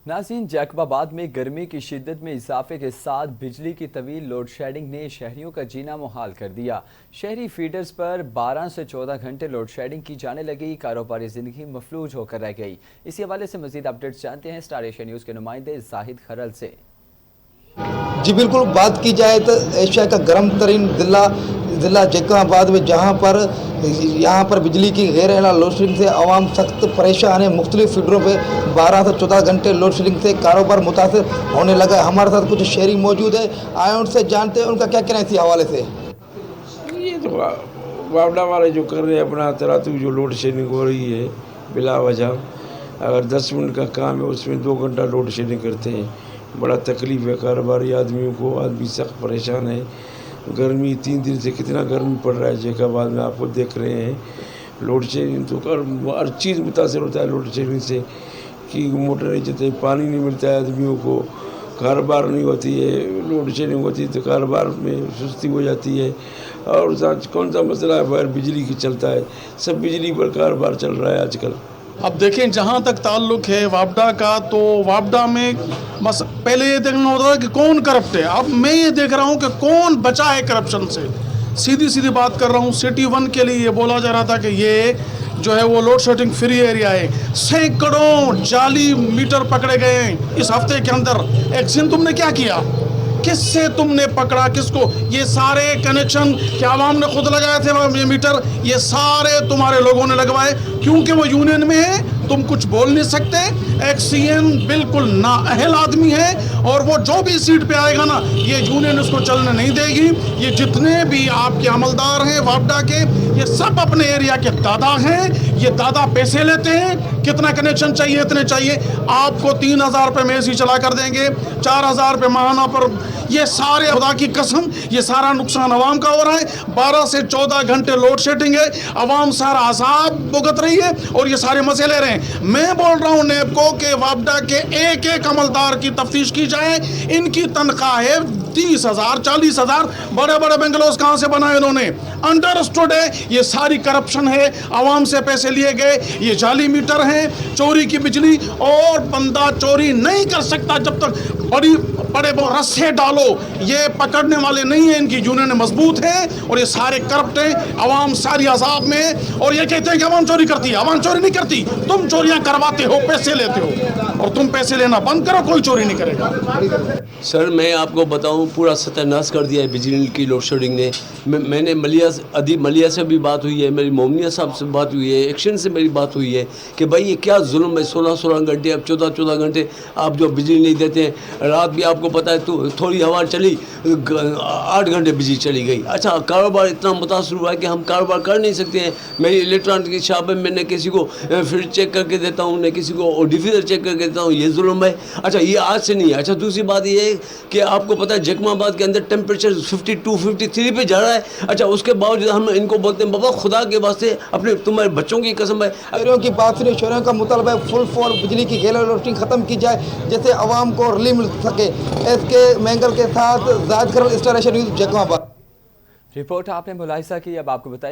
नाज़रीन, जैकबाबाद में गर्मी की शिद्दत में इजाफे के साथ बिजली की तवील लोड शेडिंग ने शहरियों का जीना मुहाल कर दिया। शहरी फीडर्स पर 12 से 14 घंटे लोड शेडिंग की जाने लगी। कारोबारी जिंदगी मफलूज होकर रह गई। इसी हवाले से मजीद अपडेट्स जानते हैं स्टार एशिया न्यूज़ के नुमाइंदे जाहिद खरल से। जी बिल्कुल, बात की जाए तो एशिया का गर्म तरीन ज़िला जैकबाबाद में यहाँ पर बिजली की गैर एलान लोड शेडिंग से आवाम सख्त परेशान है। मुख्तलिफ फीडरों पे 12 से 14 घंटे लोड शेडिंग से कारोबार मुतासर होने लगा। हमारे साथ कुछ शहरी मौजूद है, आए उनसे जानते हैं उनका क्या कहना है इसी हवाले से। ये तो वापडा वाले जो कर रहे हैं अपना तरातू जो लोड शेडिंग हो रही है बिला वजह, अगर 10 मिनट का काम है उसमें 2 घंटा लोड शेडिंग करते हैं। बड़ा तकलीफ है कारोबारी आदमियों को, आदमी सख्त परेशान है। गर्मी 3 दिन से कितना गर्मी पड़ रहा है जैकबाबाद में, आपको देख रहे हैं। लोड शेडिंग तो हर चीज़ मुतासर होता है लोड शेडिंग से, कि मोटर नहीं चलते, पानी नहीं मिलता है आदमियों को, कारोबार नहीं होती है। लोड शेडिंग होती है तो कारोबार में सुस्ती हो जाती है। और कौन सा मसला है, बगैर बिजली की चलता है, सब बिजली पर कारोबार चल रहा है आजकल। अब देखें, जहाँ तक ताल्लुक है वापडा का, तो वापडा में बस पहले ये देखना होता था कि कौन करप्ट है। अब मैं ये देख रहा हूँ कि कौन बचा है करप्शन से। सीधी सीधी बात कर रहा हूँ। सिटी 1 के लिए ये बोला जा रहा था कि ये जो है वो लोड शेडिंग फ्री एरिया है। सैकड़ों जाली मीटर पकड़े गए हैं इस हफ्ते के अंदर। एक्शन तुमने क्या किया? किससे तुमने पकड़ा? किसको? ये सारे कनेक्शन क्या आवाम ने खुद लगाए थे? ये मीटर ये सारे तुम्हारे लोगों ने लगवाए, क्योंकि वो यूनियन में है। तुम कुछ बोल नहीं सकते। एक्सीएन बिल्कुल नाअहल आदमी है, और वो जो भी सीट पे आएगा ना, ये यूनियन उसको चलने नहीं देगी। ये जितने भी आपके अमलदार हैं वापडा के, ये सब अपने एरिया के दादा हैं। ये दादा पैसे लेते हैं, कितना कनेक्शन चाहिए इतने चाहिए। आपको 3000 रुपये में एसी चला कर देंगे, 4000 रुपये माहाना पर। ये सारे खुदा की कसम, ये सारा नुकसान आवाम का हो रहा है। 12 से 14 घंटे लोड शेडिंग है, आवाम सारा अजाब भुगत रही है, और ये सारे मजे ले रहे हैं। मैं बोल रहा हूँ नेब को कि वापडा के एक एक अमलदार की तफ्तीश की जाए। इनकी तनख्वाह है 30,000 40,000। बड़े बड़े बेंगलोस कहाँ से बनाए इन्होंने? अंडरस्टूड है, ये सारी करप्शन है। आवाम से पैसे लिए गए, ये जाली मीटर हैं, चोरी की बिजली। और बंदा चोरी नहीं कर सकता जब तक बड़े रस्से डालो। ये पकड़ने वाले नहीं है, इनकी यूनियन मजबूत है, और ये सारे करप्ट हैं। आवाम सारी अजाब में है, और ये कहते हैं कि आवाम चोरी करती है। आवाम चोरी नहीं करती, तुम चोरियां करवाते हो, पैसे लेते हो, और तुम पैसे लेना बंद करो, कोई चोरी नहीं करेगा। सर, मैं आपको बताऊं, पूरा सत्यानाश कर दिया है बिजली की लोड शेडिंग ने। मैंने अदीब मलिया से भी बात हुई है, मेरी मोमिया साहब से बात हुई है, एक्शन से मेरी बात हुई है कि भाई ये क्या जुल्म है। 16 घंटे, अब 14 घंटे आप जो बिजली नहीं देते हैं। रात भी आपको पता है, तो थोड़ी हवा चली, 8 घंटे बिजली चली गई। अच्छा, कारोबार इतना मुतासर हुआ है कि हम कारोबार कर नहीं सकते हैं। मेरी इलेक्ट्रॉनिक की शॉप है, मैंने किसी को फ्रिज चेक करके देता हूँ, न किसी को डिफीजर चेक करके देता हूँ। ये जुल्म है। अच्छा, ये आज से नहीं है। अच्छा, दूसरी बात ये है कि आपको पता है जैकबाबाद के अंदर टेम्परेचर 52 53 पे जा रहा है। अच्छा, उसके बावजूद हम इनको बोलते हैं बाबा खुदा के वास्ते अपने तुम्हारे बच्चों की कसम है। शहरियों की बात सुनिए, शहरियों का मुतालबा है फुल फॉर बिजली की गैर एलान लोड शेडिंग खत्म की जाए, जैसे आवाम को रिलीफ मिल सके। इसके मैंगल के साथ Zahid Kharal, Star Asia News Jacobabad. Report आपने मुलाहिजा की। अब आपको बताइए